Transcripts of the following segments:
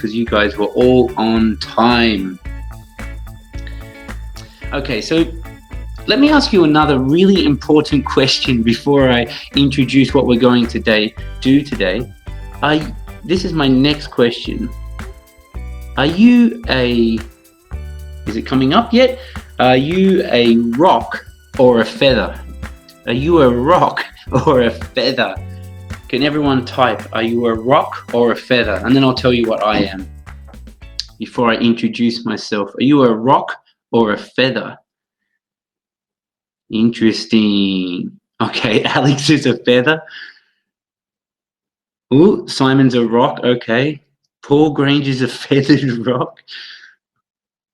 because you guys were all on time. Okay, so let me ask you another really important question before I introduce what we're going to do today. This is my next question. Are you is it coming up yet? Are you a rock or a feather? Are you a rock or a feather? Can everyone type, are you a rock or a feather? And then I'll tell you what I am before I introduce myself. Are you a rock or a feather? Interesting. Okay, Alex is a feather. Ooh, Simon's a rock. Okay. Paul Grange is a feathered rock.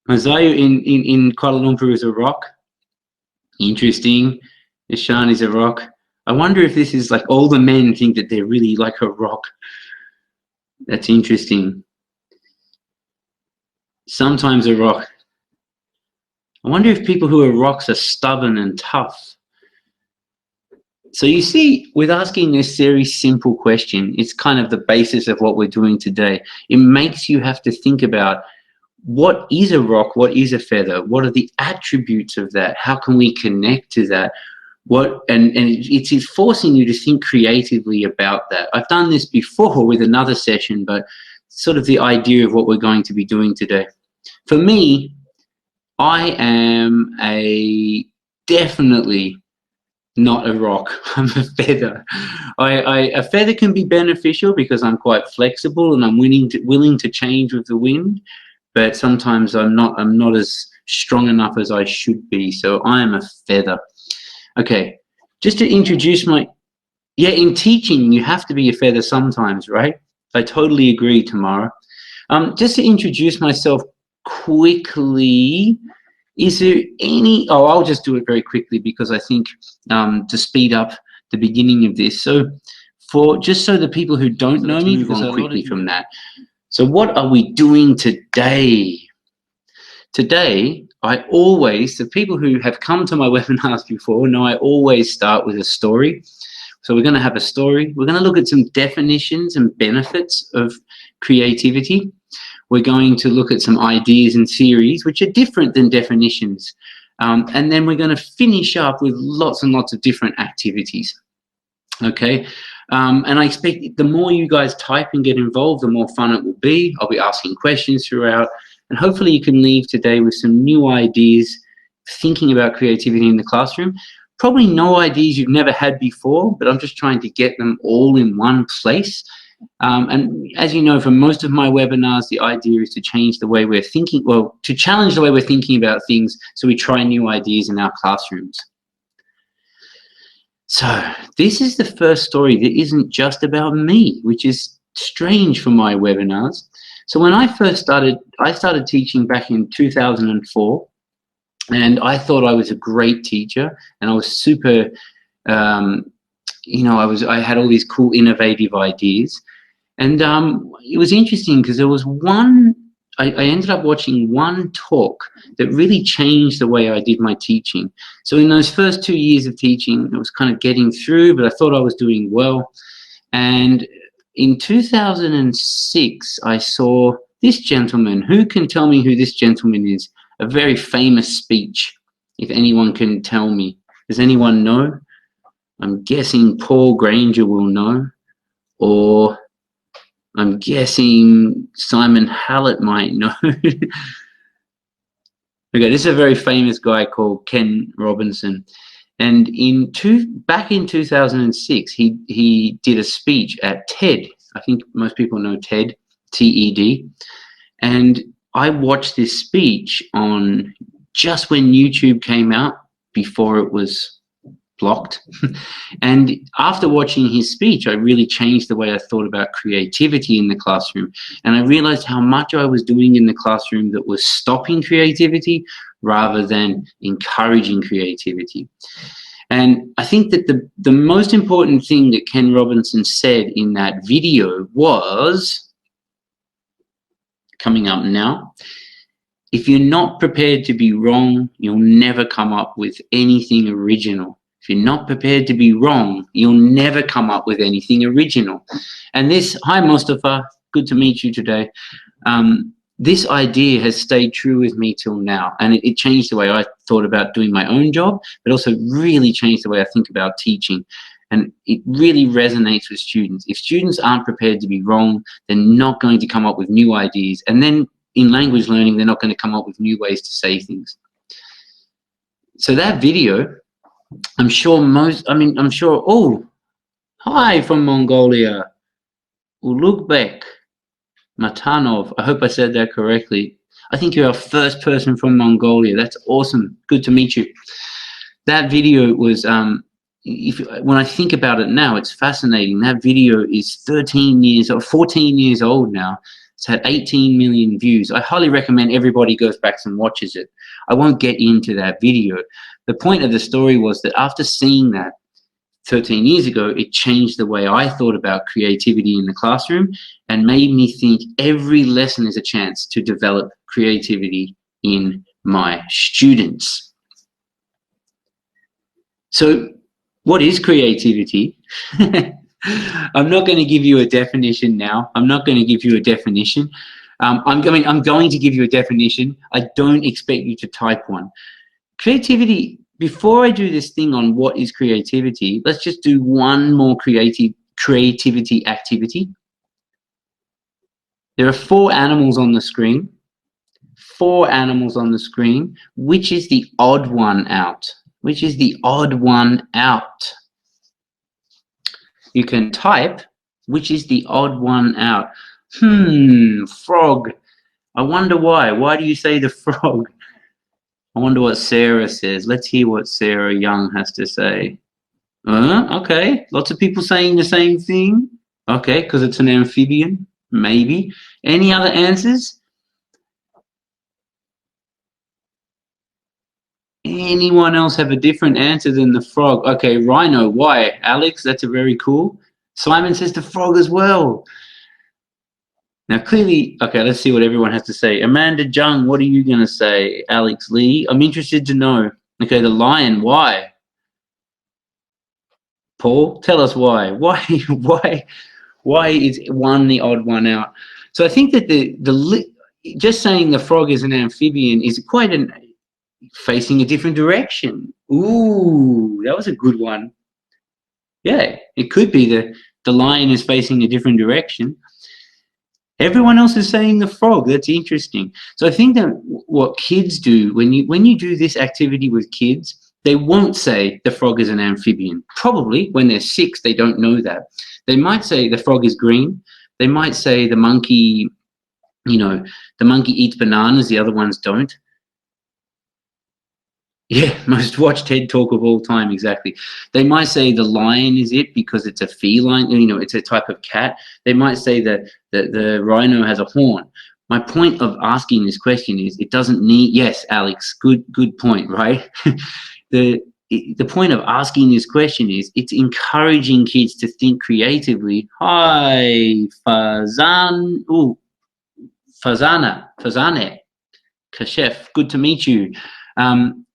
Masayu in Kuala Lumpur is a rock. Interesting. Ishan is a rock. I wonder if this is like all the men think that they're really like a rock. That's interesting. Sometimes a rock. I wonder if people who are rocks are stubborn and tough. So you see, with asking this very simple question, it's kind of the basis of what we're doing today. It makes you have to think about what is a rock, what is a feather, what are the attributes of that, how can we connect to that, and it's forcing you to think creatively about that. I've done this before with another session, but sort of the idea of what we're going to be doing today. For me, I am definitely not a rock. I'm a feather. A feather can be beneficial because I'm quite flexible and I'm willing to change with the wind, but sometimes I'm not as strong enough as I should be. So I am a feather. Okay, just to introduce in teaching you have to be a feather sometimes, right? I totally agree, Tamara. Just to introduce myself quickly, is there I'll just do it very quickly because I think to speed up the beginning of this. So just so the people who don't know me, move on quickly from that. So what are we doing today? Today, the people who have come to my webinars before know I always start with a story. So we're going to have a story. We're going to look at some definitions and benefits of creativity. We're going to look at some ideas and theories which are different than definitions. And then we're going to finish up with lots and lots of different activities. Okay. And I expect the more you guys type and get involved, the more fun it will be. I'll be asking questions throughout. And hopefully you can leave today with some new ideas, thinking about creativity in the classroom. Probably no ideas you've never had before, but I'm just trying to get them all in one place. And as you know, from most of my webinars, the idea is to change the way we're thinking, well, to challenge the way we're thinking about things so we try new ideas in our classrooms. So this is the first story that isn't just about me, which is strange for my webinars. So when I started teaching back in 2004, and I thought I was a great teacher, and I was super, I had all these cool, innovative ideas. And it was interesting because there was I ended up watching one talk that really changed the way I did my teaching. So in those first 2 years of teaching, I was kind of getting through, but I thought I was doing well. And in 2006, I saw this gentleman. Who can tell me who this gentleman is? A very famous speech, if anyone can tell me. Does anyone know? I'm guessing Paul Granger will know, or I'm guessing Simon Hallett might know. Okay, this is a very famous guy called Ken Robinson. And back in 2006, he did a speech at TED. I think most people know TED, T-E-D. And I watched this speech on just when YouTube came out, before it was blocked. And after watching his speech, I really changed the way I thought about creativity in the classroom. And I realized how much I was doing in the classroom that was stopping creativity rather than encouraging creativity. And I think that the most important thing that Ken Robinson said in that video was, coming up now, if you're not prepared to be wrong, you'll never come up with anything original. If you're not prepared to be wrong, you'll never come up with anything original. And this, hi Mustafa, good to meet you today. This idea has stayed true with me till now, and it changed the way I thought about doing my own job, but also really changed the way I think about teaching. And it really resonates with students. If students aren't prepared to be wrong, they're not going to come up with new ideas. And then in language learning, they're not going to come up with new ways to say things. So that video, I'm sure, oh, hi from Mongolia, Ulugбек. Matanov, I hope I said that correctly. I think you're our first person from Mongolia. That's awesome. Good to meet you. That video was, when I think about it now, it's fascinating. That video is 13 years or 14 years old now. It's had 18 million views. I highly recommend everybody goes back and watches it. I won't get into that video. The point of the story was that after seeing that 13 years ago, it changed the way I thought about creativity in the classroom and made me think every lesson is a chance to develop creativity in my students. So what is creativity? I'm not going to give you a definition now. I'm not going to give you a definition. I'm going to give you a definition. I don't expect you to type one. Creativity, before I do this thing on what is creativity, let's just do one more creativity activity. There are 4 animals on the screen. 4 animals on the screen. Which is the odd one out? Which is the odd one out? You can type, which is the odd one out? Frog. I wonder why. Why do you say the frog? I wonder what Sarah says. Let's hear what Sarah Young has to say. Okay, lots of people saying the same thing. Okay, because it's an amphibian, maybe. Any other answers? Anyone else have a different answer than the frog? Okay, rhino, why? Alex, that's a very cool. Simon says the frog as well. Now, clearly, okay, let's see what everyone has to say. Amanda Jung, what are you going to say? Alex Lee, I'm interested to know. Okay, the lion, why? Paul, tell us why. Why is one the odd one out? So I think that just saying the frog is an amphibian is quite facing a different direction. Ooh, that was a good one. Yeah, it could be the lion is facing a different direction. Everyone else is saying the frog. That's interesting. So I think that what kids do when you do this activity with kids, they won't say the frog is an amphibian. Probably when they're 6, they don't know that. They might say the frog is green. They might say the monkey, the monkey eats bananas, the other ones don't. Yeah, most watched TED Talk of all time, exactly. They might say the lion is it because it's a feline, it's a type of cat. They might say that the rhino has a horn. My point of asking this question is it doesn't need, yes, Alex, good point, right? The point of asking this question is it's encouraging kids to think creatively. Hi, Fazane, Kashef, good to meet you.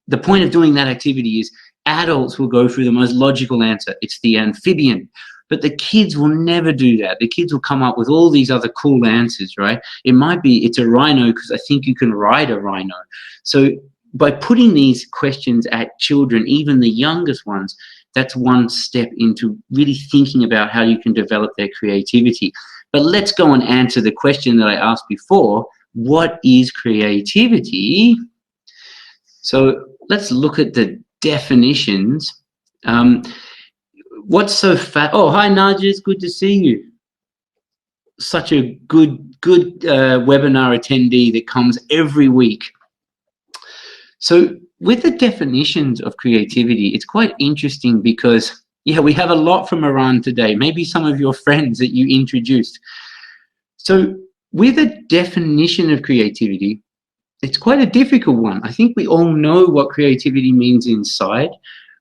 The point of doing that activity is adults will go through the most logical answer. It's the amphibian. But the kids will never do that. The kids will come up with all these other cool answers, right? It might be it's a rhino because I think you can ride a rhino. So by putting these questions at children, even the youngest ones, that's one step into really thinking about how you can develop their creativity. But let's go and answer the question that I asked before. What is creativity? So let's look at the definitions. What's so fat? Oh, hi, Nargis. Good to see you. Such a good webinar attendee that comes every week. So with the definitions of creativity, it's quite interesting because, yeah, we have a lot from Iran today. Maybe some of your friends that you introduced. So with a definition of creativity, it's quite a difficult one. I think we all know what creativity means inside,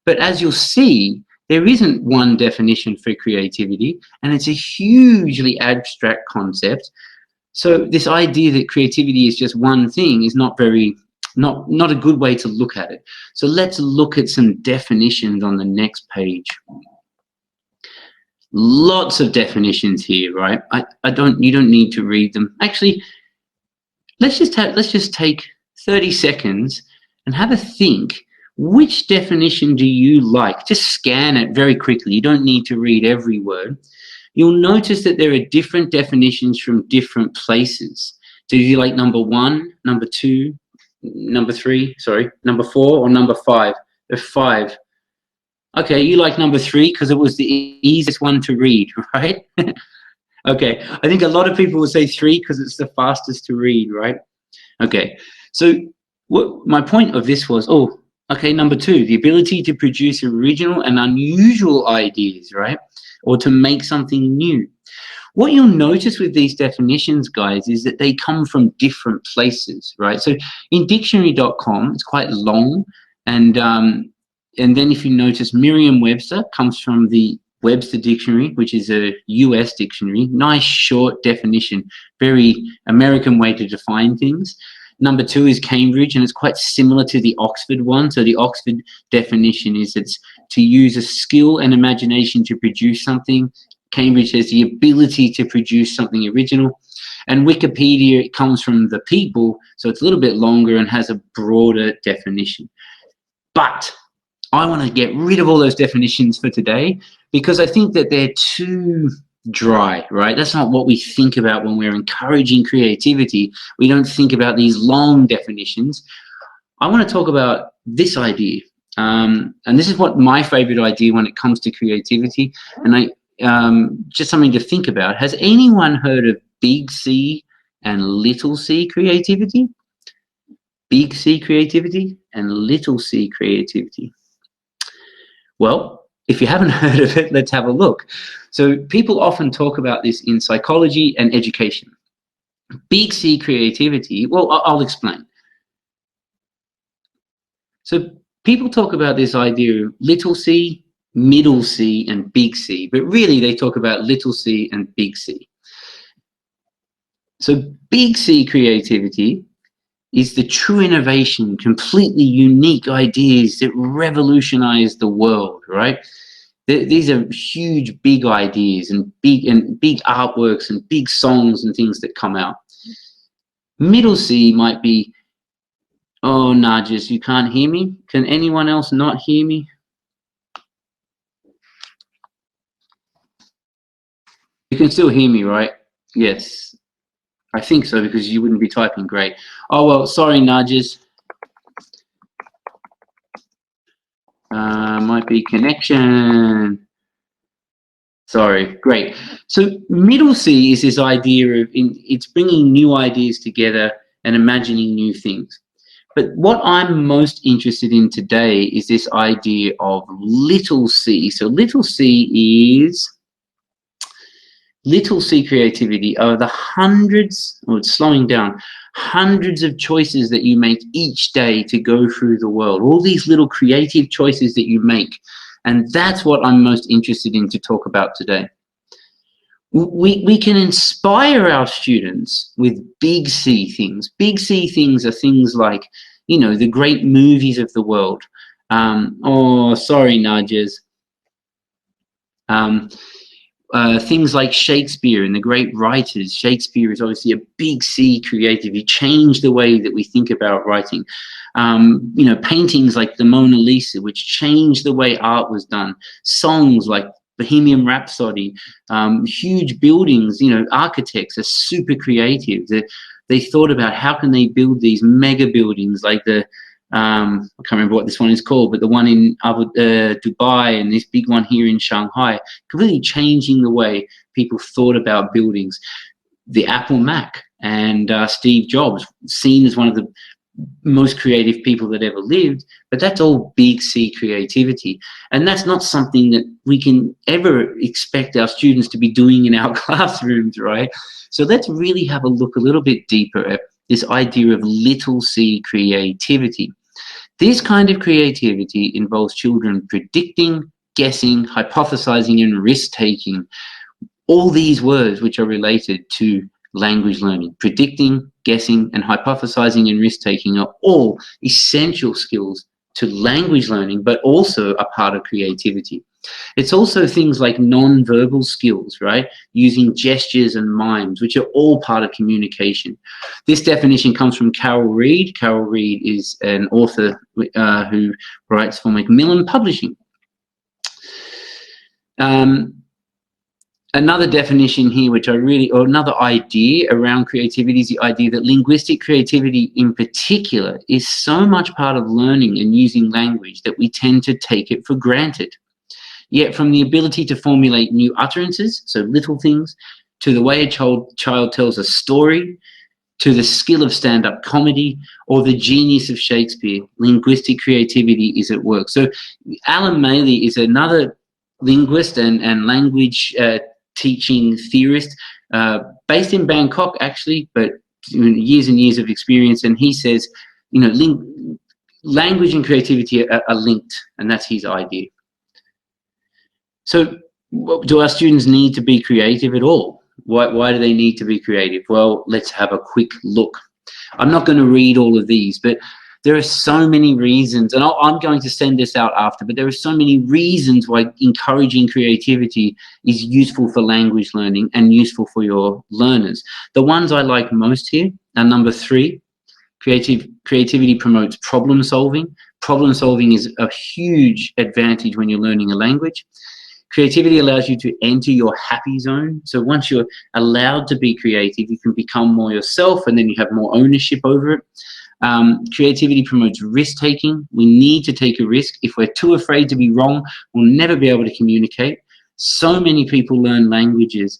but as you'll see, there isn't one definition for creativity, and it's a hugely abstract concept. So this idea that creativity is just one thing is not a good way to look at it. So let's look at some definitions on the next page. Lots of definitions here, right? You don't need to read them. Actually, let's just take 30 seconds and have a think. Which definition do you like? Just scan it very quickly. You don't need to read every word. You'll notice that there are different definitions from different places. So do you like number 1, number 2, number 3, sorry, number 4, or number 5? There's 5. Okay, you like number 3 because it was the easiest one to read, right? Okay, I think a lot of people will say 3 because it's the fastest to read, right? Okay, so my point of this was, okay, number 2, the ability to produce original and unusual ideas, right? Or to make something new. What you'll notice with these definitions, guys, is that they come from different places, right? So in dictionary.com, it's quite long, and then if you notice, Merriam-Webster comes from the Webster Dictionary, which is a US dictionary. Nice short definition, very American way to define things. Number 2 is Cambridge, and it's quite similar to the Oxford one. So the Oxford definition is it's to use a skill and imagination to produce something. Cambridge has the ability to produce something original. And Wikipedia, it comes from the people, so it's a little bit longer and has a broader definition. But I want to get rid of all those definitions for today because I think that they're too dry, right? That's not what we think about when we're encouraging creativity. We don't think about these long definitions. I want to talk about this idea. And this is what my favorite idea when it comes to creativity. And just something to think about. Has anyone heard of big C and little c creativity? Big C creativity and little c creativity. Well, if you haven't heard of it, let's have a look. So people often talk about this in psychology and education. Big C creativity, well, I'll explain. So people talk about this idea of little c, middle C, and big C, but really they talk about little c and big C. So big C creativity is the true innovation, completely unique ideas that revolutionize the world, right? These are huge, big ideas and big artworks and big songs and things that come out. Middle C might be, oh, Nargis, you can't hear me? Can anyone else not hear me? You can still hear me, right? Yes. I think so, because you wouldn't be typing. Great. Oh, well, sorry, Nargis. Might be connection. Sorry. Great. So middle C is this idea of it's bringing new ideas together and imagining new things. But what I'm most interested in today is this idea of little c. So little c is little c creativity are the hundreds, or it's slowing down, hundreds of choices that you make each day to go through the world. All these little creative choices that you make. And that's what I'm most interested in to talk about today. We can inspire our students with big C things. Big C things are things like, you know, the great movies of the world. Oh, sorry, Nargis. Things like Shakespeare and the great writers. Shakespeare is obviously a big C creative. He changed the way that we think about writing. You know, paintings like the Mona Lisa, which changed the way art was done. Songs like Bohemian Rhapsody, huge buildings, you know, architects are super creative. They thought about how can they build these mega buildings like the, I can't remember what this one is called, but the one in Dubai and this big one here in Shanghai, completely changing the way people thought about buildings. The Apple Mac and Steve Jobs, seen as one of the most creative people that ever lived, but that's all big C creativity. And that's not something that we can ever expect our students to be doing in our classrooms, right? So let's really have a look a little bit deeper at this idea of little c creativity. This kind of creativity involves children predicting, guessing, hypothesizing, and risk-taking. All these words which are related to language learning. Predicting, guessing, and hypothesizing and risk-taking are all essential skills to language learning, but also a part of creativity. It's also things like non-verbal skills, right? Using gestures and mimes, which are all part of communication. This definition comes from Carol Reed. Carol Reed is an author who writes for Macmillan Publishing. Another definition here, which I really, or another idea around creativity, is the idea that linguistic creativity in particular is so much part of learning and using language that we tend to take it for granted. Yet from the ability to formulate new utterances, so little things, to the way a child tells a story, to the skill of stand-up comedy, or the genius of Shakespeare, linguistic creativity is at work. So Alan Maley is another linguist and language teaching theorist based in Bangkok, actually, but years and years of experience. And he says, you know, language and creativity are linked, and that's his idea. So do our students need to be creative at all? Why do they need to be creative? Well, let's have a quick look. I'm not going to read all of these, but there are so many reasons, and I'm going to send this out after, but there are so many reasons why encouraging creativity is useful for language learning and useful for your learners. The ones I like most here are number 3, creativity promotes problem solving. Problem solving is a huge advantage when you're learning a language. Creativity allows you to enter your happy zone. So once you're allowed to be creative, you can become more yourself, and then you have more ownership over it. Creativity promotes risk-taking. We need to take a risk. If we're too afraid to be wrong, we'll never be able to communicate. So many people learn languages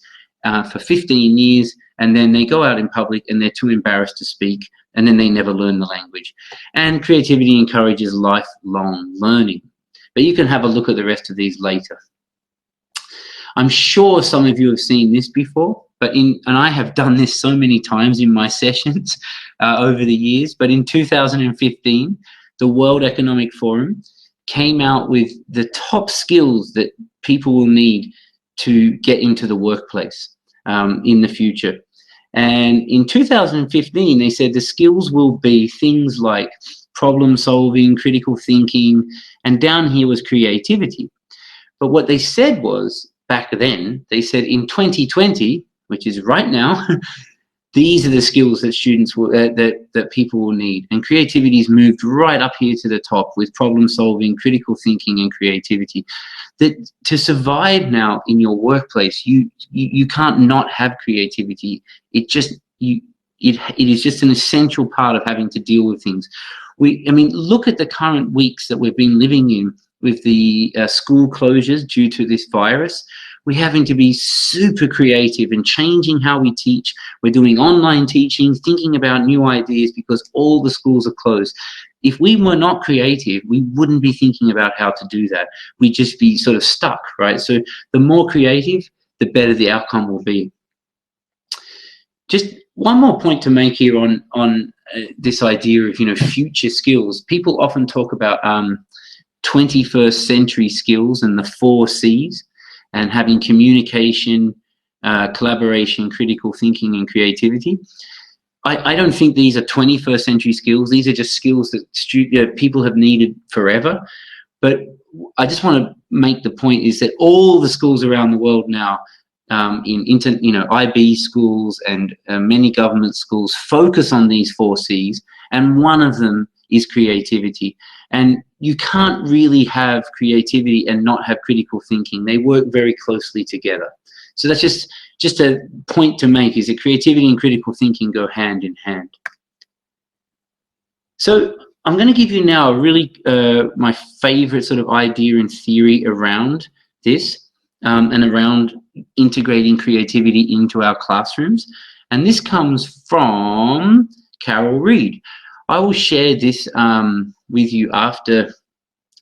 for 15 years, and then they go out in public and they're too embarrassed to speak, and then they never learn the language. And creativity encourages lifelong learning. But you can have a look at the rest of these later. I'm sure some of you have seen this before, and I have done this so many times in my sessions over the years, but in 2015, the World Economic Forum came out with the top skills that people will need to get into the workplace in the future. And in 2015, they said the skills will be things like problem solving, critical thinking, and down here was creativity. But what they said was, back then, they said in 2020, which is right now, these are the skills that students will, that people will need. And creativity's moved right up here to the top with problem solving, critical thinking, and creativity. That to survive now in your workplace, you can't not have creativity. It is just an essential part of having to deal with things. I mean, look at the current weeks that we've been living in with the school closures due to this virus. We're having to be super creative and changing how we teach. We're doing online teaching, thinking about new ideas because all the schools are closed. If we were not creative, we wouldn't be thinking about how to do that. We'd just be sort of stuck, right? So the more creative, the better the outcome will be. Just one more point to make here on this idea of, you know, future skills. People often talk about 21st century skills and the 4 C's, and having communication, collaboration, critical thinking, and creativity. I don't think these are 21st century skills. These are just skills that people have needed forever. But I just want to make the point is that all the schools around the world now, IB schools and many government schools focus on these 4 C's, and one of them is creativity. And you can't really have creativity and not have critical thinking. They work very closely together. So that's just a point to make, is that creativity and critical thinking go hand in hand. So I'm going to give you now a really my favorite sort of idea and theory around this and around integrating creativity into our classrooms. And this comes from Carol Reed. I will share this with you after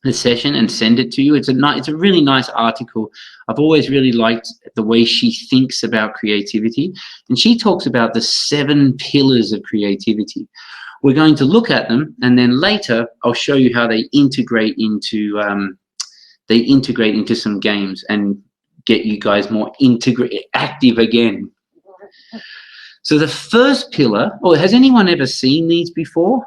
the session and send it to you. It's a really nice article. I've always really liked the way she thinks about creativity, and she talks about the 7 pillars of creativity. We're going to look at them, and then later I'll show you how they integrate into some games and get you guys more active again. So the first pillar, has anyone ever seen these before?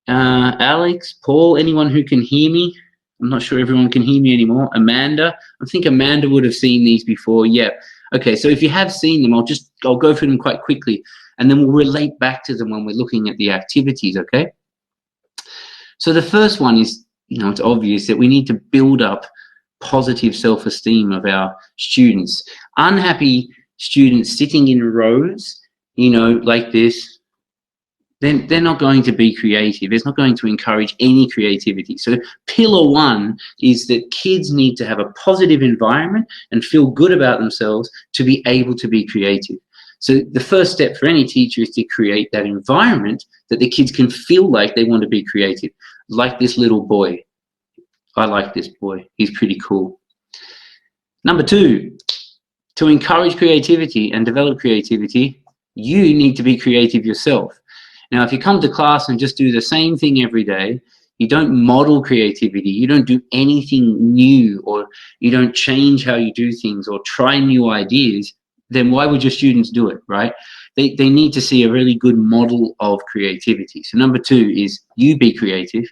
Alex, Paul, anyone who can hear me I'm not sure everyone can hear me anymore. Amanda, I think Amanda would have seen these before. Yeah. Okay, so if you have seen them, I'll go through them quite quickly, and then we'll relate back to them when we're looking at the activities, okay? So the first one is, it's obvious that we need to build up positive self-esteem of our students. Unhappy students sitting in rows, like this, then they're not going to be creative. It's not going to encourage any creativity. So pillar one is that kids need to have a positive environment and feel good about themselves to be able to be creative. So the first step for any teacher is to create that environment that the kids can feel like they want to be creative, like this little boy. I like this boy. He's pretty cool. Number two, to encourage creativity and develop creativity, you need to be creative yourself. Now, if you come to class and just do the same thing every day, you don't model creativity, you don't do anything new, or you don't change how you do things or try new ideas, then why would your students do it, right? They need to see a really good model of creativity. So number two is you be creative.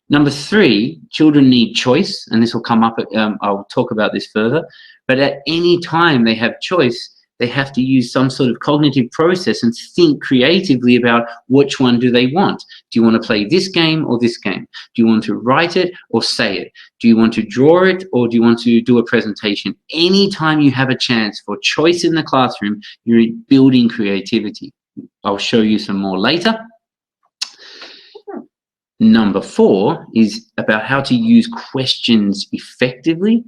Number three, children need choice, and this will come up, I'll talk about this further, but at any time they have choice, they have to use some sort of cognitive process and think creatively about which one do they want. Do you want to play this game or this game? Do you want to write it or say it? Do you want to draw it or do you want to do a presentation? Anytime you have a chance for choice in the classroom, you're building creativity. I'll show you some more later. Number four is about how to use questions effectively.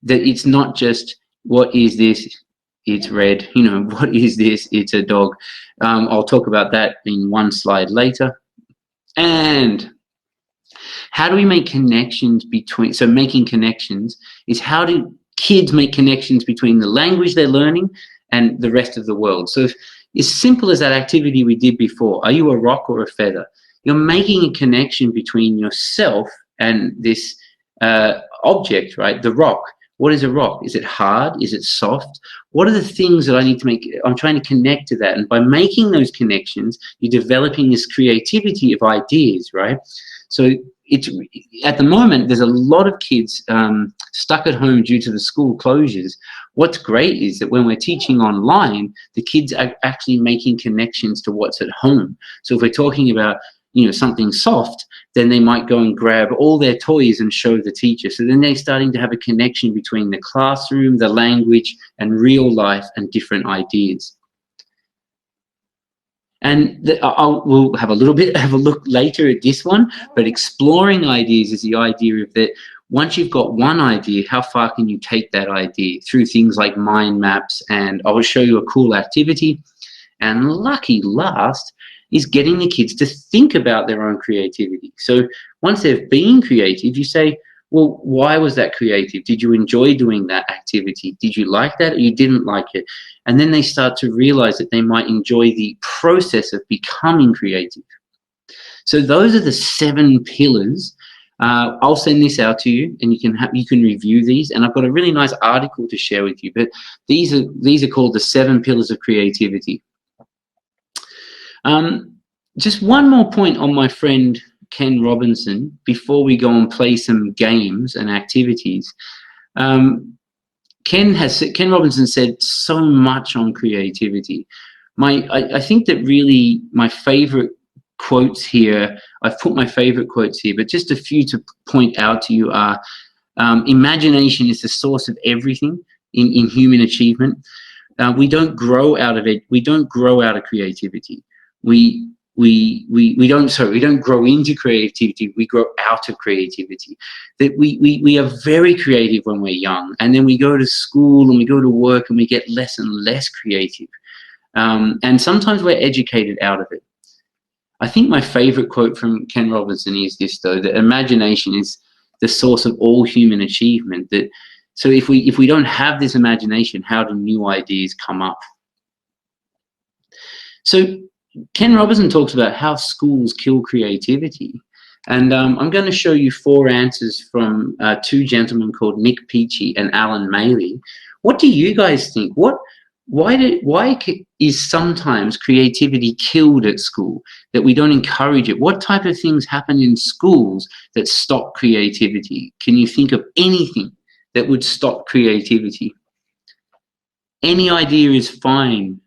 That it's not just, what is this? It's red. What is this? It's a dog. I'll talk about that in one slide later. And how do we make connections between, so making connections is how do kids make connections between the language they're learning and the rest of the world. So as simple as that activity we did before, are you a rock or a feather? You're making a connection between yourself and this object, right? The rock. What is a rock? Is it hard? Is it soft? What are the things that I need to make? I'm trying to connect to that. And by making those connections, you're developing this creativity of ideas, right? So it's, at the moment, there's a lot of kids stuck at home due to the school closures. What's great is that when we're teaching online, the kids are actually making connections to what's at home. So if we're talking about something soft, then they might go and grab all their toys and show the teacher. So then they're starting to have a connection between the classroom, the language, and real life and different ideas. And we'll have a look later at this one, but exploring ideas is the idea of that once you've got one idea, how far can you take that idea through things like mind maps? And I will show you a cool activity. And lucky last is getting the kids to think about their own creativity. So once they've been creative, you say, well, why was that creative? Did you enjoy doing that activity? Did you like that or you didn't like it? And then they start to realize that they might enjoy the process of becoming creative. So those are the 7 pillars. I'll send this out to you and you can review these. And I've got a really nice article to share with you, but these are called the 7 pillars of creativity. Just one more point on my friend Ken Robinson before we go and play some games and activities. Ken Robinson said so much on creativity. I think that really my favorite quotes here, I've put my favorite quotes here, but just a few to point out to you are, imagination is the source of everything in human achievement. We don't grow out of it. We don't grow out of creativity. We don't grow into creativity, we grow out of creativity. That we are very creative when we're young, and then we go to school and we go to work and we get less and less creative. And sometimes we're educated out of it. I think my favorite quote from Ken Robinson is this, though, that imagination is the source of all human achievement. So if we don't have this imagination, how do new ideas come up? So Ken Robinson talks about how schools kill creativity. And I'm going to show you 4 answers from 2 gentlemen called Nick Peachy and Alan Maley. What do you guys think? What is sometimes creativity killed at school, that we don't encourage it? What type of things happen in schools that stop creativity? Can you think of anything that would stop creativity? Any idea is fine.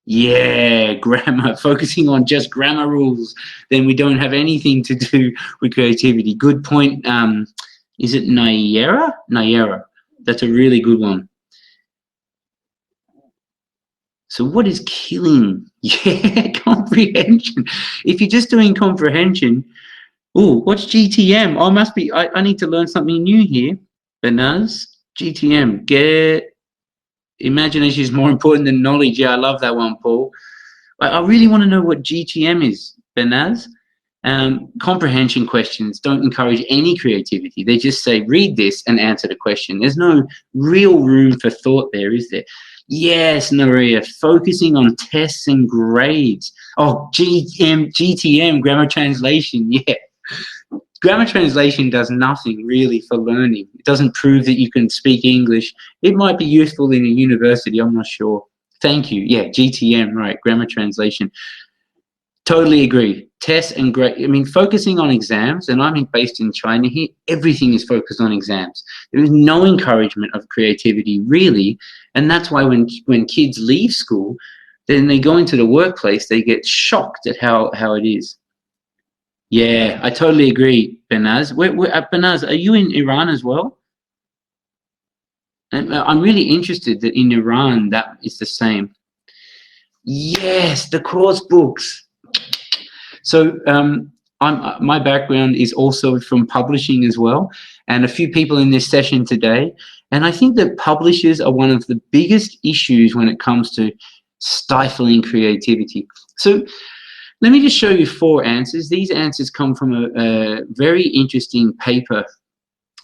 Yeah, grammar, focusing on just grammar rules, then we don't have anything to do with creativity. Good point. Is it Nayera? Nayera. That's a really good one. So what is killing? Yeah, comprehension. If you're just doing comprehension, oh, what's GTM? I need to learn something new here. Banaz, GTM, imagination is more important than knowledge. Yeah, I love that one, Paul. I really want to know what GTM is, Banaz. Comprehension questions don't encourage any creativity. They just say, read this and answer the question. There's no real room for thought there, is there? Yes, Naria, focusing on tests and grades. Oh, GTM, grammar translation, yeah. Grammar translation does nothing really for learning. It doesn't prove that you can speak English. It might be useful in a university, I'm not sure. Thank you. Yeah, GTM, right, grammar translation. Totally agree. Tests and grade. I mean, focusing on exams, and I'm based in China here, everything is focused on exams. There is no encouragement of creativity, really. And that's why when kids leave school, then they go into the workplace, they get shocked at how it is. Yeah, I totally agree, Banaz. Banaz, are you in Iran as well? And I'm really interested that in Iran that is the same. Yes, the course books. So my background is also from publishing as well, and a few people in this session today. And I think that publishers are one of the biggest issues when it comes to stifling creativity. So let me just show you 4 answers. These answers come from a very interesting paper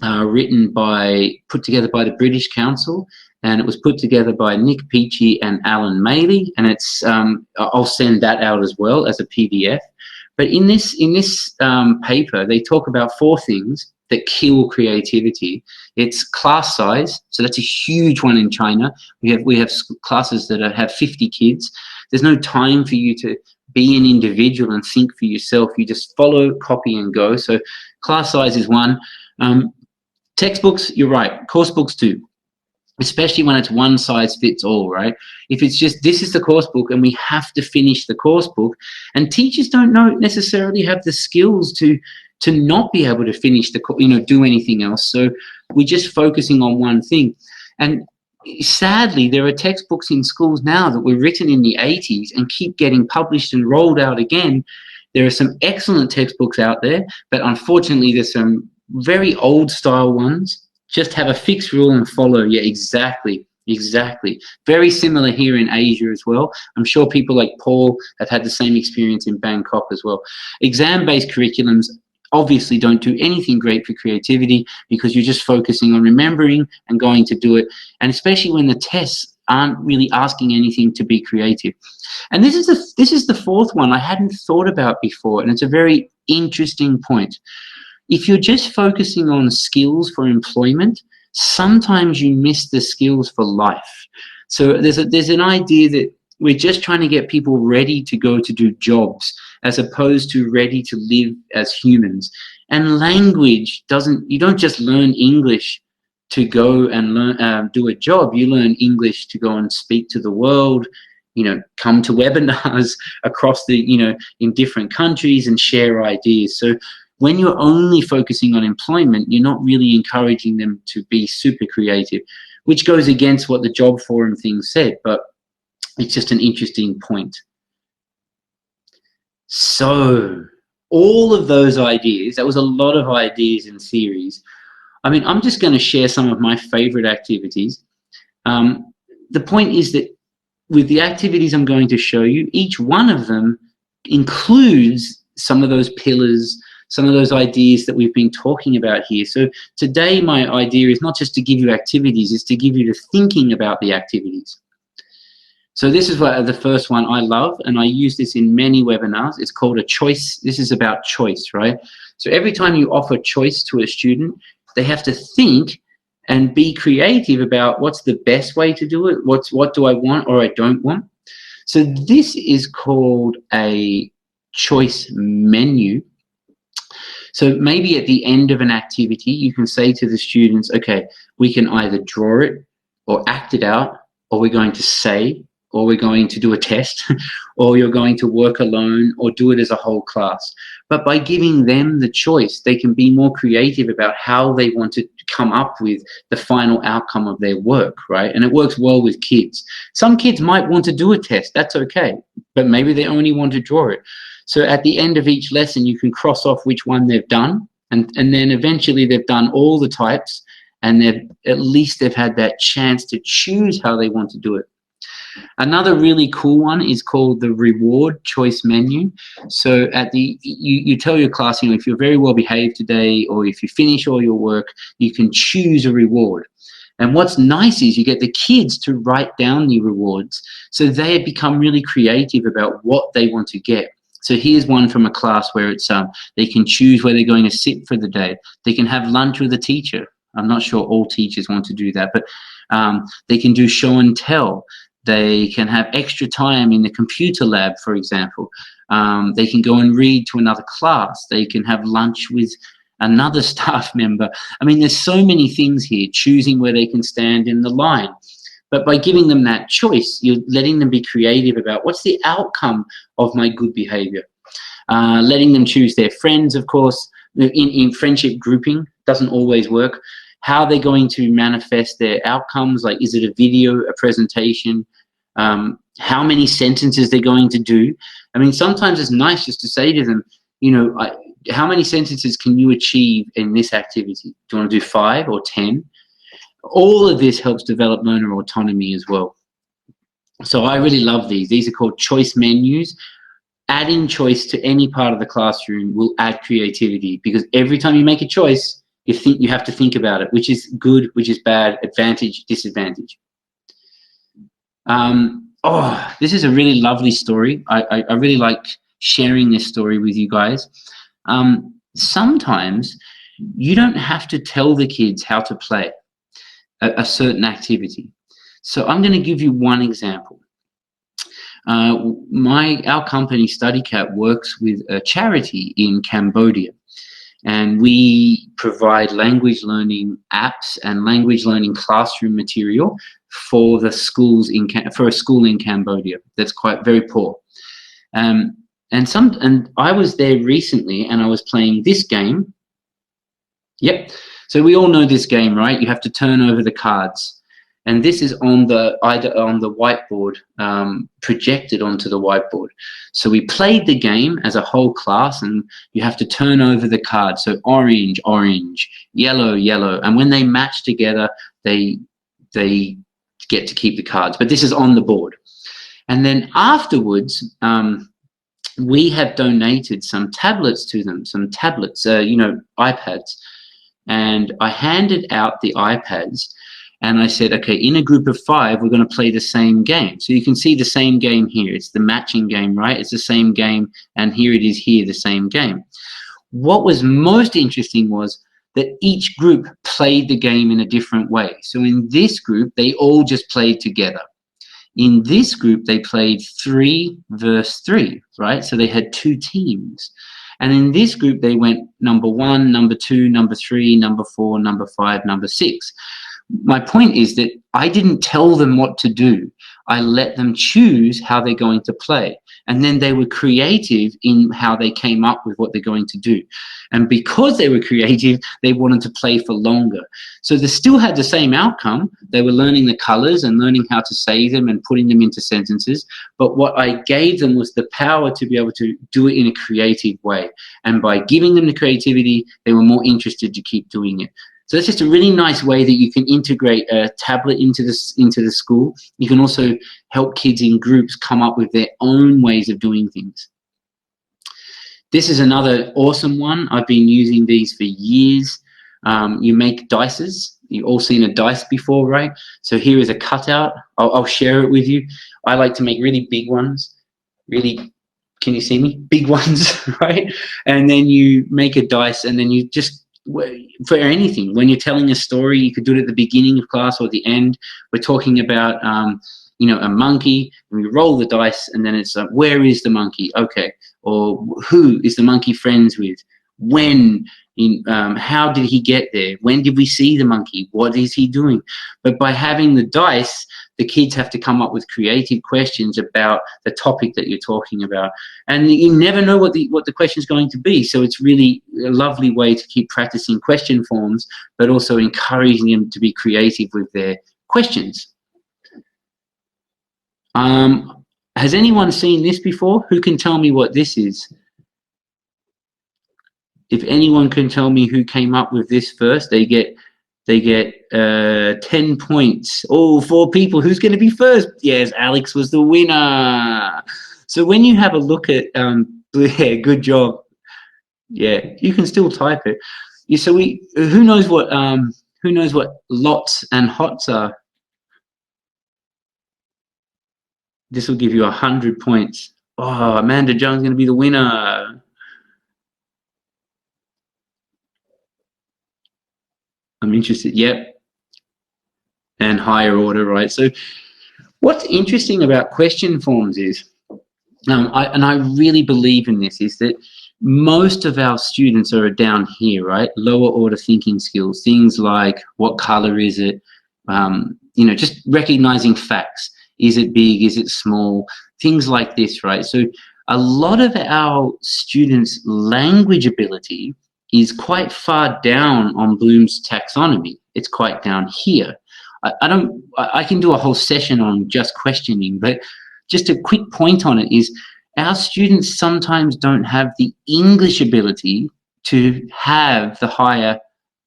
put together by the British Council, and it was put together by Nick Peachy and Alan Maley, and it's I'll send that out as well as a PDF. But in this paper, they talk about 4 things that kill creativity. It's class size, so that's a huge one in China. We have classes that have 50 kids. There's no time for you to be an individual and think for yourself. You just follow, copy, and go. So class size is 1. Textbooks, you're right. Course books too, especially when it's one size fits all, right? If it's just, this is the course book and we have to finish the course book, and teachers don't necessarily have the skills to not be able to finish do anything else. So we're just focusing on one thing. And sadly, there are textbooks in schools now that were written in the 80s and keep getting published and rolled out again. There are some excellent textbooks out there, but unfortunately there's some very old style ones. Just have a fixed rule and follow. Yeah, exactly. Very similar here in Asia as well. I'm sure people like Paul have had the same experience in Bangkok as well. Exam-based curriculums obviously don't do anything great for creativity, because you're just focusing on remembering and going to do it. And especially when the tests aren't really asking anything to be creative. And this is the 4th one I hadn't thought about before, and it's a very interesting point. If you're just focusing on skills for employment, sometimes you miss the skills for life. So there's an idea that we're just trying to get people ready to go to do jobs, as opposed to ready to live as humans. And language you don't just learn English to go and learn, do a job. You learn English to go and speak to the world, come to webinars across in different countries and share ideas. So when you're only focusing on employment, you're not really encouraging them to be super creative, which goes against what the Job Forum thing said, but it's just an interesting point. So all of those ideas, that was a lot of ideas and theories. I mean, I'm just going to share some of my favorite activities. The point is that with the activities I'm going to show you, each one of them includes some of those pillars, some of those ideas that we've been talking about here. So today my idea is not just to give you activities, it's to give you the thinking about the activities. So this is the first one I love, and I use this in many webinars. It's called a choice. This is about choice, right? So every time you offer choice to a student, they have to think and be creative about what's the best way to do it, what do I want or I don't want. So this is called a choice menu. So maybe at the end of an activity, you can say to the students, okay, we can either draw it or act it out, or we're going to say, or we're going to do a test, or you're going to work alone, or do it as a whole class. But by giving them the choice, they can be more creative about how they want to come up with the final outcome of their work, right? And it works well with kids. Some kids might want to do a test, that's okay, but maybe they only want to draw it. So at the end of each lesson, you can cross off which one they've done, and then eventually they've done all the types, and at least they've had that chance to choose how they want to do it. Another really cool one is called the reward choice menu. So at you tell your class, if you're very well behaved today, or if you finish all your work, you can choose a reward. And what's nice is you get the kids to write down the rewards, so they become really creative about what they want to get. So here's one from a class where it's they can choose where they're going to sit for the day. They can have lunch with a teacher. I'm not sure all teachers want to do that, but they can do show and tell. They can have extra time in the computer lab, for example. They can go and read to another class. They can have lunch with another staff member. I mean, there's so many things here, choosing where they can stand in the line. But by giving them that choice, you're letting them be creative about what's the outcome of my good behavior. Letting them choose their friends, of course. In friendship grouping, doesn't always work. How they're going to manifest their outcomes, like is it a video, a presentation, how many sentences they're going to do. I mean, sometimes it's nice just to say to them, how many sentences can you achieve in this activity? Do you want to do 5 or 10? All of this helps develop learner autonomy as well. So I really love these. These are called choice menus. Adding choice to any part of the classroom will add creativity, because every time you make a choice, you have to think about it, which is good, which is bad, advantage, disadvantage. This is a really lovely story. I really like sharing this story with you guys. Sometimes you don't have to tell the kids how to play a certain activity. So I'm going to give you one example. Our company StudyCat works with a charity in Cambodia, and we provide language learning apps and language learning classroom material for the schools for a school in Cambodia that's very poor. And I was there recently, and I was playing this game. Yep. So we all know this game, right? You have to turn over the cards, and this is on the whiteboard, projected onto the whiteboard. So we played the game as a whole class, and you have to turn over the cards. So orange, orange, yellow, yellow, and when they match together, they get to keep the cards. But this is on the board, and then afterwards, we have donated some tablets to them, iPads. And I handed out the iPads, and I said, okay, in a group of 5, we're going to play the same game. So you can see the same game here. It's the matching game, right? It's the same game, and here it is here, the same game. What was most interesting was that each group played the game in a different way. So in this group, they all just played together. In this group, they played 3 versus 3, right? So they had 2 teams. And in this group, they went number 1, number 2, number 3, number 4, number 5, number 6. My point is that I didn't tell them what to do. I let them choose how they're going to play. And then they were creative in how they came up with what they're going to do. And because they were creative, they wanted to play for longer. So they still had the same outcome. They were learning the colors and learning how to say them and putting them into sentences. But what I gave them was the power to be able to do it in a creative way. And by giving them the creativity, they were more interested to keep doing it. So that's just a really nice way that you can integrate a tablet into the school. You can also help kids in groups come up with their own ways of doing things. This is another awesome one. I've been using these for years. You make dices. You've all seen a dice before, right? So here is a cutout. I'll share it with you. I like to make really big ones. Really, can you see me? Big ones, right? And then you make a dice, and then you just for anything. When you're telling a story, you could do it at the beginning of class or at the end. We're talking about, a monkey, and we roll the dice, and then it's where is the monkey? Okay. Or who is the monkey friends with? When? How did he get there? When did we see the monkey? What is he doing? But by having the dice, the kids have to come up with creative questions about the topic that you're talking about. And you never know what the question is going to be. So it's really a lovely way to keep practicing question forms, but also encouraging them to be creative with their questions. Has anyone seen this before? Who can tell me what this is? If anyone can tell me who came up with this first, they get 10 points. Oh, 4 people. Who's going to be first? Yes, Alex was the winner. So when you have a look at, yeah, good job. Yeah, you can still type it. Yeah, so who knows what lots and hots are? This will give you 100 points. Oh, Amanda Jones going to be the winner. I'm interested. Yep. And higher order, right? So what's interesting about question forms is, I really believe in this, is that most of our students are down here, right? Lower order thinking skills, things like what color is it? Just recognizing facts. Is it big? Is it small? Things like this, right? So a lot of our students' language ability is quite far down on Bloom's taxonomy. It's quite down here. I can do a whole session on just questioning, but just a quick point on it is our students sometimes don't have the English ability to have the higher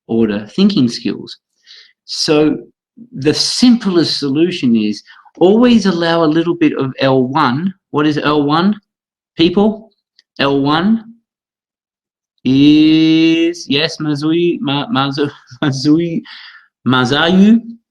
order thinking skills. So the simplest solution is always allow a little bit of L1. What is L1, people? L1 is, yes, Mazayu,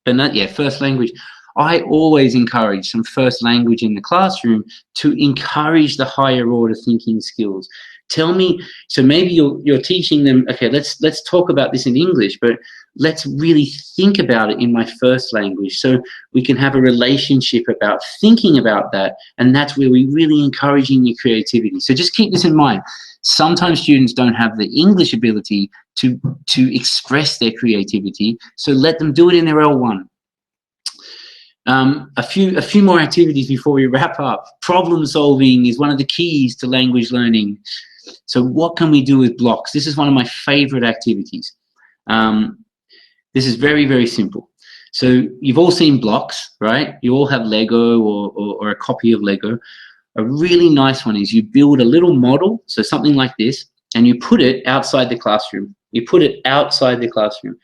but not, yeah, first language. I always encourage some first language in the classroom to encourage the higher order thinking skills. Tell me, so maybe you're teaching them, okay, let's talk about this in English, but let's really think about it in my first language so we can have a relationship about thinking about that, and that's where we're really encouraging your creativity. So just keep this in mind. Sometimes students don't have the English ability to express their creativity, so let them do it in their L1. A few more activities before we wrap up. Problem solving is one of the keys to language learning. So what can we do with blocks? This is one of my favorite activities. This is very, very simple. So you've all seen blocks, right? You all have Lego or a copy of Lego. A really nice one is you build a little model, so something like this, and you put it outside the classroom. You put it outside the classroom.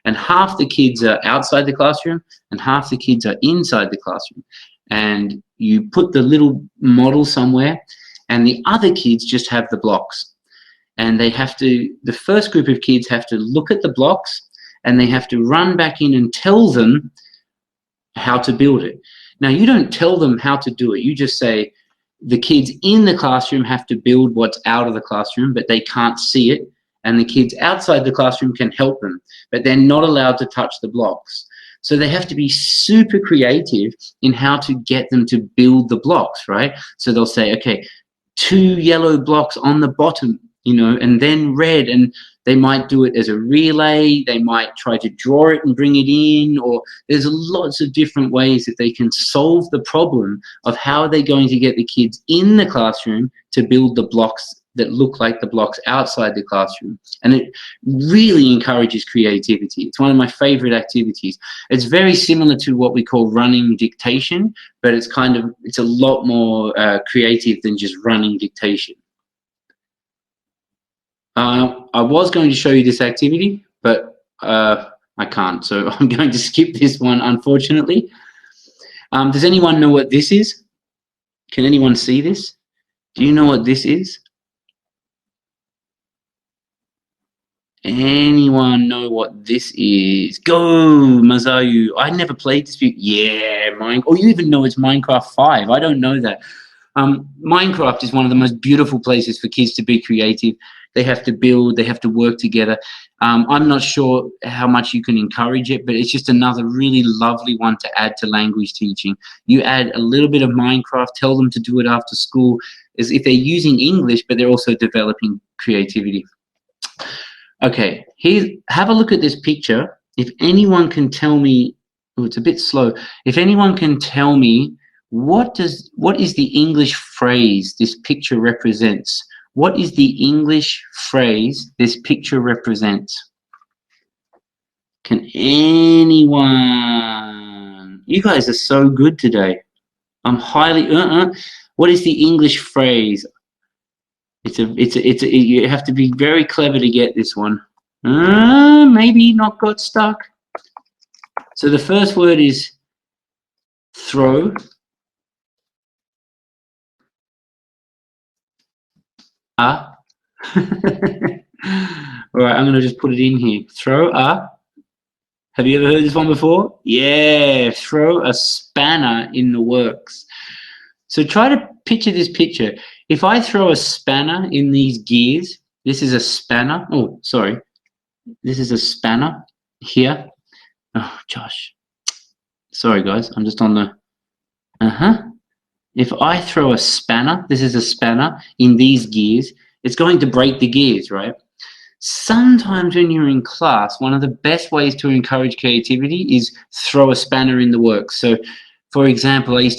And half the kids are outside the classroom and half the kids are inside the classroom. And you put the little model somewhere and the other kids just have the blocks. And they have to, the first group of kids have to look at the blocks and they have to run back in and tell them how to build it. Now, you don't tell them how to do it. You just say the kids in the classroom have to build what's out of the classroom, but they can't see it. And the kids outside the classroom can help them, but they're not allowed to touch the blocks. So they have to be super creative in how to get them to build the blocks, right? So they'll say, okay, 2 yellow blocks on the bottom, and then red, and they might do it as a relay. They might try to draw it and bring it in, or there's lots of different ways that they can solve the problem of how they're going to get the kids in the classroom to build the blocks that look like the blocks outside the classroom. And it really encourages creativity. It's one of my favorite activities. It's very similar to what we call running dictation, but it's a lot more creative than just running dictation. I was going to show you this activity, but I can't, so I'm going to skip this one, unfortunately. Does anyone know what this is? Can anyone see this? Do you know what this is? Anyone know what this is? Go, Mazayu. I never played this. Yeah, Minecraft. You even know it's Minecraft 5. I don't know that. Minecraft is one of the most beautiful places for kids to be creative they have to build, they have to work together. I'm not sure how much you can encourage it, but it's just another really lovely one to add to language teaching. You add a little bit of Minecraft, tell them to do it after school, as if they're using English, but they're also developing creativity. Okay, have a look at this picture. If anyone can tell me, oh, it's a bit slow. If anyone can tell me, what is the English phrase this picture represents? What is the English phrase this picture represents? Can anyone? You guys are so good today. I'm highly. What is the English phrase? You have to be very clever to get this one. Maybe not got stuck. So the first word is throw. All right, I'm going to just put it in here. Throw a. Have you ever heard this one before? Yeah, throw a spanner in the works. So try to picture this picture. If I throw a spanner in these gears, this is a spanner. Oh, sorry. This is a spanner here. Oh, Josh. Sorry, guys. I'm just on the... If I throw a spanner, this is a spanner, in these gears, it's going to break the gears, right? Sometimes when you're in class, one of the best ways to encourage creativity is throw a spanner in the works. So, for example, I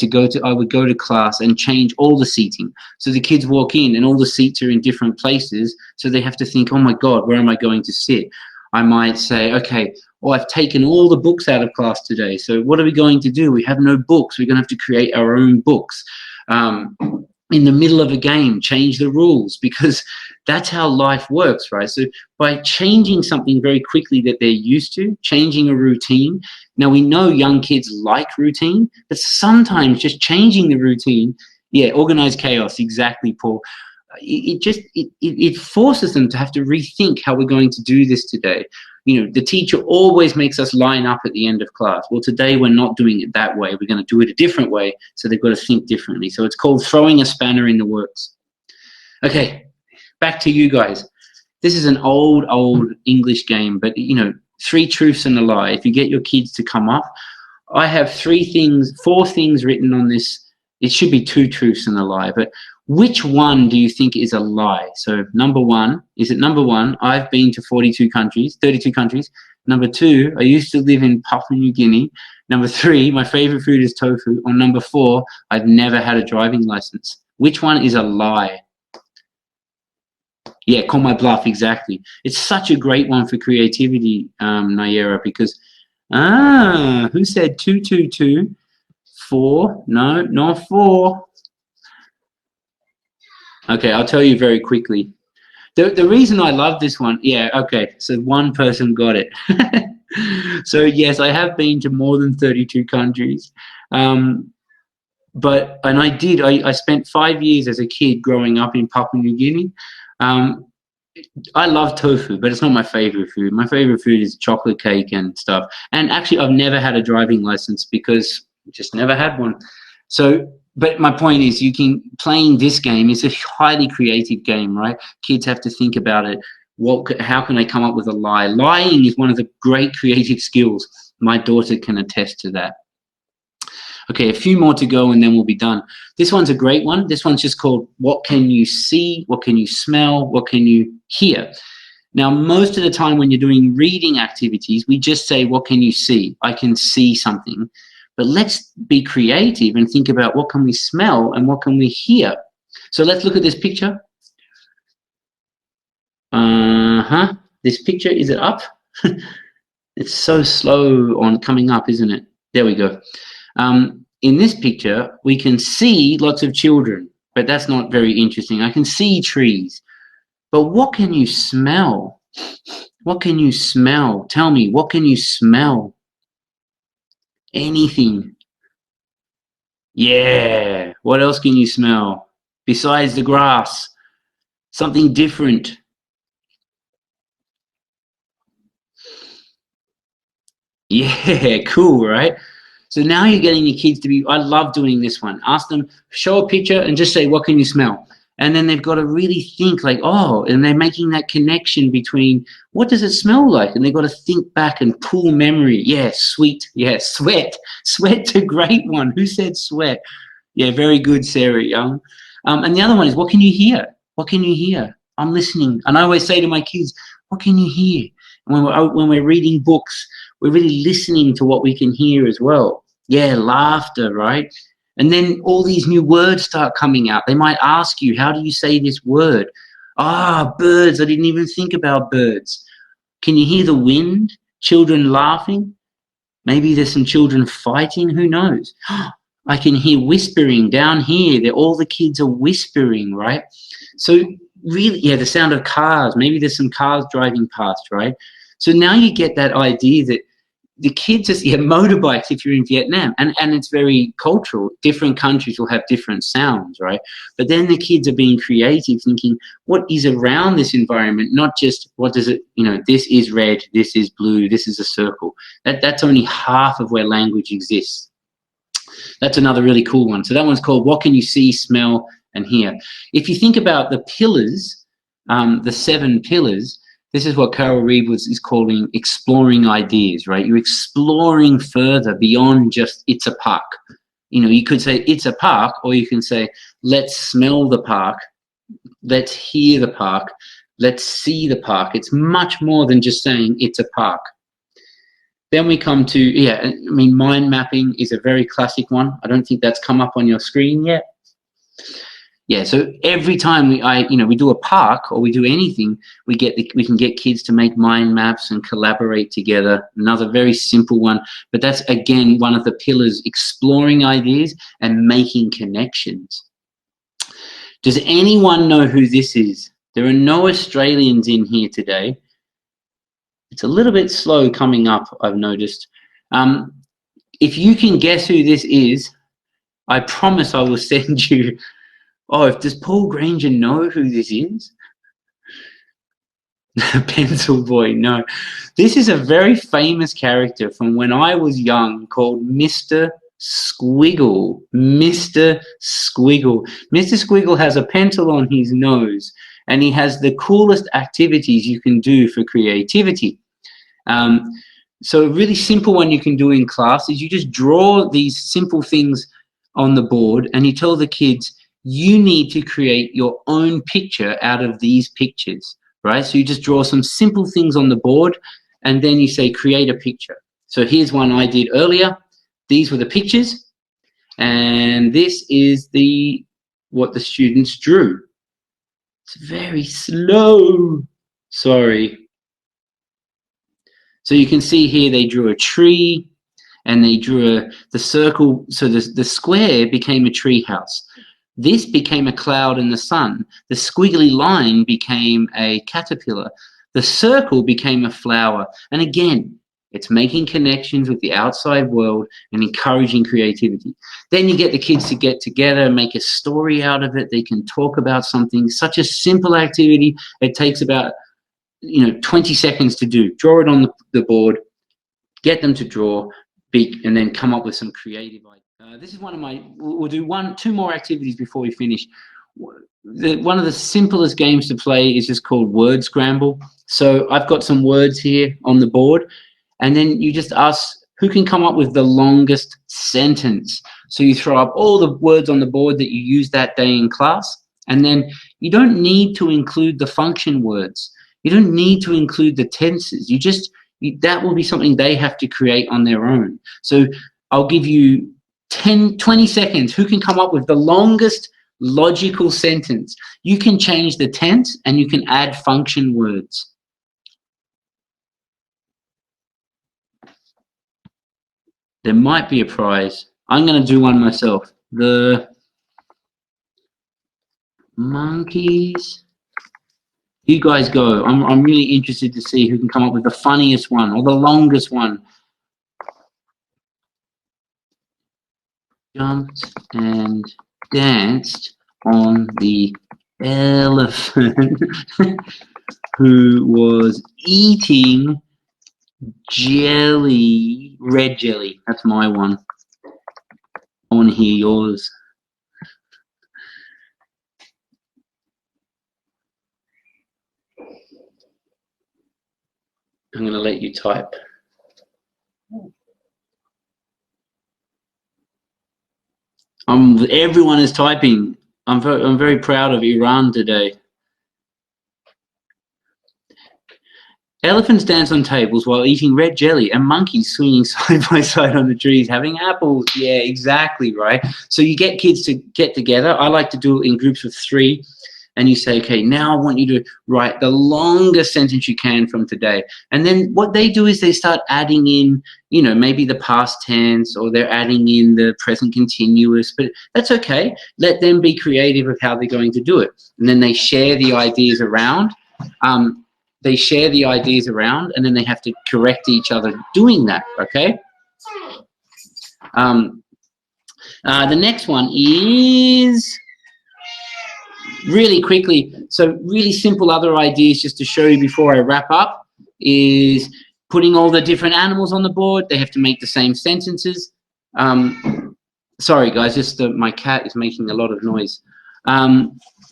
would go to class and change all the seating. So the kids walk in and all the seats are in different places. So they have to think, oh my God, where am I going to sit? I might say, okay, well, I've taken all the books out of class today. So what are we going to do? We have no books. We're going to have to create our own books. In the middle of a game, change the rules, because that's how life works, right? So by changing something very quickly that they're used to, changing a routine. Now we know young kids like routine, but sometimes just changing the routine, organized chaos, exactly, Paul. It forces them to have to rethink how we're going to do this today. You know, the teacher always makes us line up at the end of class. Well, today we're not doing it that way. We're going to do it a different way. So they've got to think differently. So it's called throwing a spanner in the works. Okay, back to you guys. This is an old English game, but you know, 3 truths and a lie. If you get your kids to come up, I have 4 things written on this. It should be 2 truths and a lie, but which one do you think is a lie? So number 1, I've been to 32 countries. Number 2, I used to live in Papua New Guinea. Number 3, my favorite food is tofu. Or number 4, I've never had a driving license. Which one is a lie? Yeah, call my bluff, exactly. It's such a great one for creativity, Nayera, because, who said 2, 2, 2? 4? No, not 4. Okay, I'll tell you very quickly. The reason I love this one, so one person got it. So yes, I have been to more than 32 countries. I spent 5 years as a kid growing up in Papua New Guinea. I love tofu, but it's not my favorite food. My favorite food is chocolate cake and stuff. And actually, I've never had a driving license because I just never had one. So, but my point is, playing this game is a highly creative game, right? Kids have to think about it. How can they come up with a lie? Lying is one of the great creative skills. My daughter can attest to that. Okay, a few more to go and then we'll be done. This one's a great one. This one's just called, what can you see? What can you smell? What can you hear? Now, most of the time when you're doing reading activities, we just say, what can you see? I can see something. But let's be creative and think about what can we smell and what can we hear. So let's look at this picture. This picture, is it up? It's so slow on coming up, isn't it? There we go. In this picture, we can see lots of children, but that's not very interesting. I can see trees. But what can you smell? What can you smell? Tell me, what can you smell? Anything. Yeah. What else can you smell besides the grass? Something different. Yeah, cool, right? So now you're getting your kids to be, I love doing this one. Ask them, show a picture and just say, what can you smell? And then they've got to really think like, oh, and they're making that connection between what does it smell like? And they've got to think back and pull memory. Yeah, sweet. Yeah, sweat. Sweat's a great one. Who said sweat? Yeah, very good, Sarah Young. And the other one is, what can you hear? What can you hear? I'm listening. And I always say to my kids, what can you hear? And when we're reading books, we're really listening to what we can hear as well. Yeah, laughter, right? And then all these new words start coming out. They might ask you, how do you say this word? Ah, birds. I didn't even think about birds. Can you hear the wind? Children laughing? Maybe there's some children fighting. Who knows? I can hear whispering down here. All the kids are whispering, right? So really, yeah, the sound of cars. Maybe there's some cars driving past, right? So now you get that idea that the kids are, motorbikes if you're in Vietnam, and it's very cultural. Different countries will have different sounds, right? But then the kids are being creative, thinking what is around this environment, not just what does it, this is red, this is blue, this is a circle. That's only half of where language exists. That's another really cool one. So that one's called What Can You See, Smell, and Hear? If you think about the pillars, the 7 pillars, this is what Carol Reed is calling exploring ideas, right? You're exploring further beyond just it's a park. You could say it's a park, or you can say let's smell the park, let's hear the park, let's see the park. It's much more than just saying it's a park. Then we come to, mind mapping is a very classic one. I don't think that's come up on your screen yet. Yeah, so every time we do a park or we do anything, we can get kids to make mind maps and collaborate together. Another very simple one, but that's again one of the pillars: exploring ideas and making connections. Does anyone know who this is? There are no Australians in here today. It's a little bit slow coming up, I've noticed. If you can guess who this is, I promise I will send you. Oh, does Paul Granger know who this is? Pencil Boy, no. This is a very famous character from when I was young called Mr. Squiggle. Mr. Squiggle. Mr. Squiggle has a pencil on his nose, and he has the coolest activities you can do for creativity. So a really simple one you can do in class is you just draw these simple things on the board, and you tell the kids, you need to create your own picture out of these pictures, right? So you just draw some simple things on the board, and then you say, create a picture. So here's one I did earlier. These were the pictures, and this is what the students drew. It's very slow. Sorry. So you can see here they drew a tree, and they drew the circle. So the square became a tree house. This became a cloud in the sun. The squiggly line became a caterpillar. The circle became a flower. And again, it's making connections with the outside world and encouraging creativity. Then you get the kids to get together and make a story out of it. They can talk about something. Such a simple activity. It takes about 20 seconds to do. Draw it on the board, get them to draw, and then come up with some creative ideas. This is one of my, we'll do 2 more activities before we finish. One of the simplest games to play is just called Word Scramble. So I've got some words here on the board, and then you just ask who can come up with the longest sentence. So you throw up all the words on the board that you used that day in class, and then you don't need to include the function words. You don't need to include the tenses. That will be something they have to create on their own. So I'll give you 20 seconds. Who can come up with the longest logical sentence? You can change the tense and you can add function words. There might be a prize. I'm going to do one myself. The monkeys. You guys go. I'm really interested to see who can come up with the funniest one or the longest one. Jumped and danced on the elephant who was eating jelly, red jelly. That's my one. I want to hear yours. I'm going to let you type. Everyone is typing. I'm very proud of Iran today. Elephants dance on tables while eating red jelly, and monkeys swinging side by side on the trees having apples. Yeah, exactly, right? So you get kids to get together. I like to do it in groups of 3. And you say, okay, now I want you to write the longest sentence you can from today. And then what they do is they start adding in, you know, maybe the past tense, or they're adding in the present continuous, but that's okay. Let them be creative of how they're going to do it. And then they share the ideas around. And then they have to correct each other doing that, okay? The next one is... really quickly, so really simple other ideas just to show you before I wrap up is putting all the different animals on the board. They have to make the same sentences. Sorry guys, just my cat is making a lot of noise.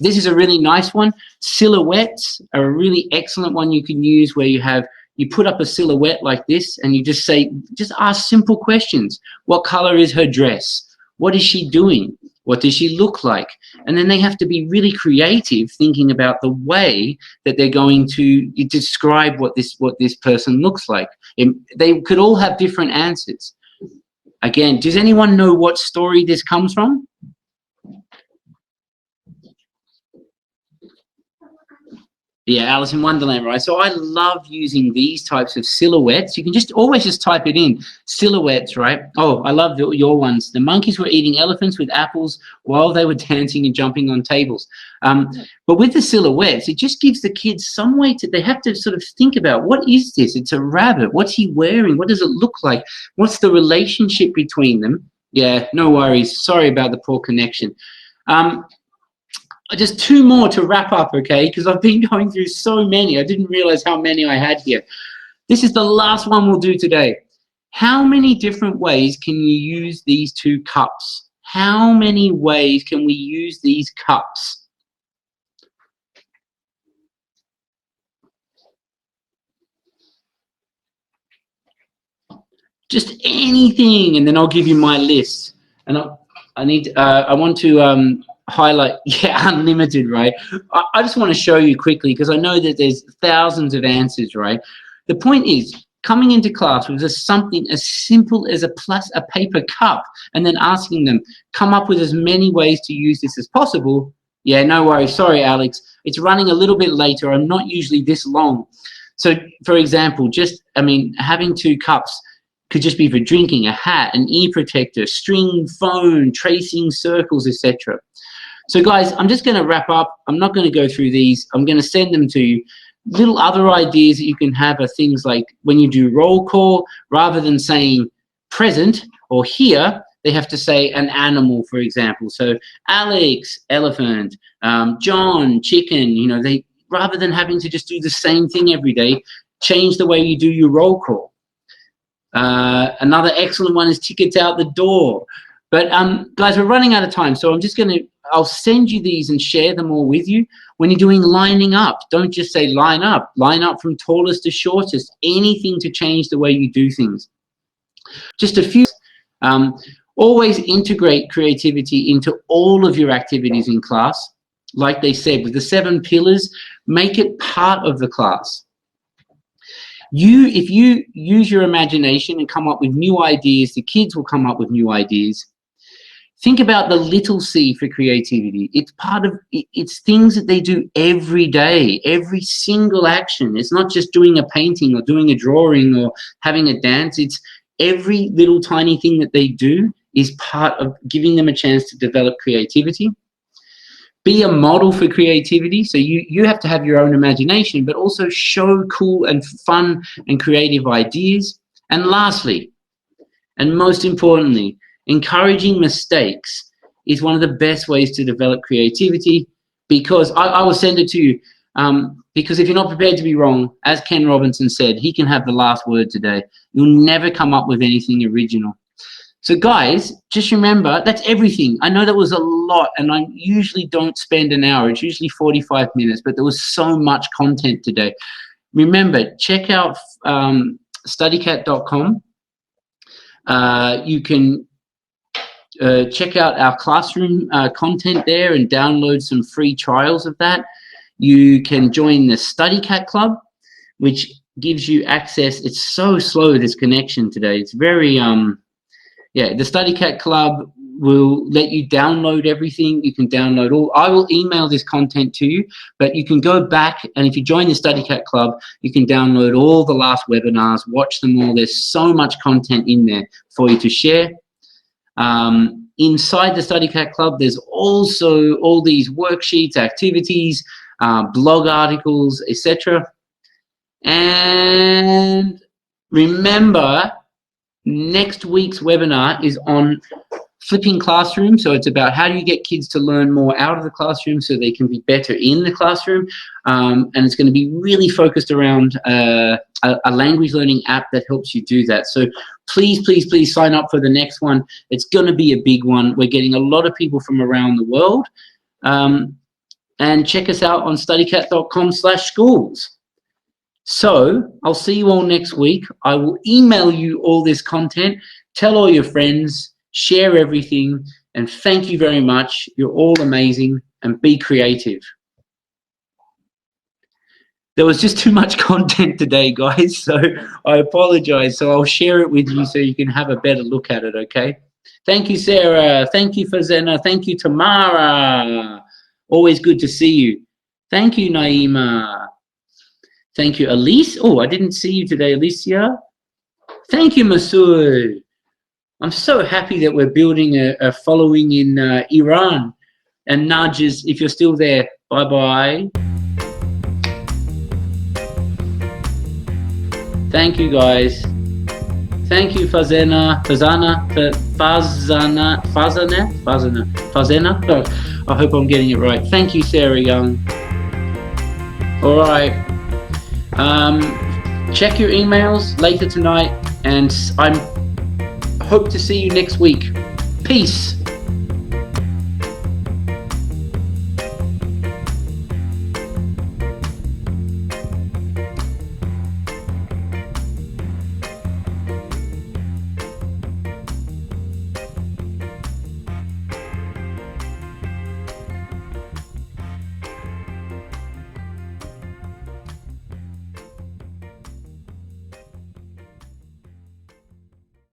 This is a really nice one. Silhouettes are a really excellent one you can use, where you put up a silhouette like this and you just ask simple questions. What color is her dress? What is she doing? What does she look like? And then they have to be really creative, thinking about the way that they're going to describe what this person looks like. They could all have different answers. Again, does anyone know what story this comes from? Yeah, Alice in Wonderland, right? So I love using these types of silhouettes. You can always just type it in, silhouettes, right? Oh, I love your ones. The monkeys were eating elephants with apples while they were dancing and jumping on tables. But with the silhouettes, it just gives the kids some way they have to sort of think about, what is this? It's a rabbit. What's he wearing? What does it look like? What's the relationship between them? Yeah, no worries. Sorry about the poor connection. Just 2 more to wrap up, okay? Because I've been going through so many. I didn't realize how many I had here. This is the last one we'll do today. How many different ways can you use these 2 cups? How many ways can we use these cups? Just anything, and then I'll give you my list. And I want to highlight, yeah, unlimited, right? I just want to show you quickly, because I know that there's thousands of answers, right? The point is, coming into class with something as simple as a paper cup, and then asking them, come up with as many ways to use this as possible. Yeah, no worries. Sorry, Alex. It's running a little bit later. I'm not usually this long. So, for example, having 2 cups could just be for drinking, a hat, an ear protector, string, phone, tracing circles, etc. So guys, I'm just going to wrap up. I'm not going to go through these. I'm going to send them to you. Little other ideas that you can have are things like when you do roll call, rather than saying present or here, they have to say an animal, for example. So Alex, elephant, John, chicken, you know, rather than having to just do the same thing every day, change the way you do your roll call. Another excellent one is tickets out the door. But guys, we're running out of time, so I'll send you these and share them all with you. When you're doing lining up, don't just say line up from tallest to shortest, anything to change the way you do things. Just a few. Always integrate creativity into all of your activities in class. Like they said, with the 7 pillars, make it part of the class. If you use your imagination and come up with new ideas, the kids will come up with new ideas. Think about the little C for creativity. It's things that they do every day, every single action. It's not just doing a painting or doing a drawing or having a dance. It's every little tiny thing that they do is part of giving them a chance to develop creativity. Be a model for creativity. So you have to have your own imagination, but also show cool and fun and creative ideas. And lastly, and most importantly, encouraging mistakes is one of the best ways to develop creativity, because I will send it to you. Because if you're not prepared to be wrong, as Ken Robinson said, he can have the last word today. You'll never come up with anything original. So guys, just remember, that's everything. I know that was a lot, and I usually don't spend an hour. It's usually 45 minutes, but there was so much content today. remember, check out studycat.com. You can check out our classroom content there and download some free trials of that. You can join the StudyCat Club, which gives you access. It's so slow, this connection today. It's very, the StudyCat Club will let you download everything. You can download all. I will email this content to you, but you can go back, and if you join the StudyCat Club, you can download all the last webinars, watch them all. There's so much content in there for you to share. Inside the StudyCat Club, there's also all these worksheets, activities, blog articles, etc. And remember, next week's webinar is on flipping classroom. So it's about how do you get kids to learn more out of the classroom so they can be better in the classroom. And it's going to be really focused around a language learning app that helps you do that. So please, please, please sign up for the next one. It's going to be a big one. We're getting a lot of people from around the world. And check us out on studycat.com/schools. So I'll see you all next week. I will email you all this content. Tell all your friends. Share everything, and thank you very much. You're all amazing, and be creative. There was just too much content today, guys, so I apologize. So I'll share it with you so you can have a better look at it, okay? Thank you, Sarah. Thank you, Fazena. Thank you, Tamara. Always good to see you. Thank you, Naima. Thank you, Elise. Oh, I didn't see you today, Alicia. Thank you, Masood. I'm so happy that we're building a following in Iran. And Najas, if you're still there, bye-bye. Thank you, guys. Thank you, Fazena. Oh, I hope I'm getting it right. Thank you, Sarah Young. All right. Check your emails later tonight, and I hope to see you next week. Peace.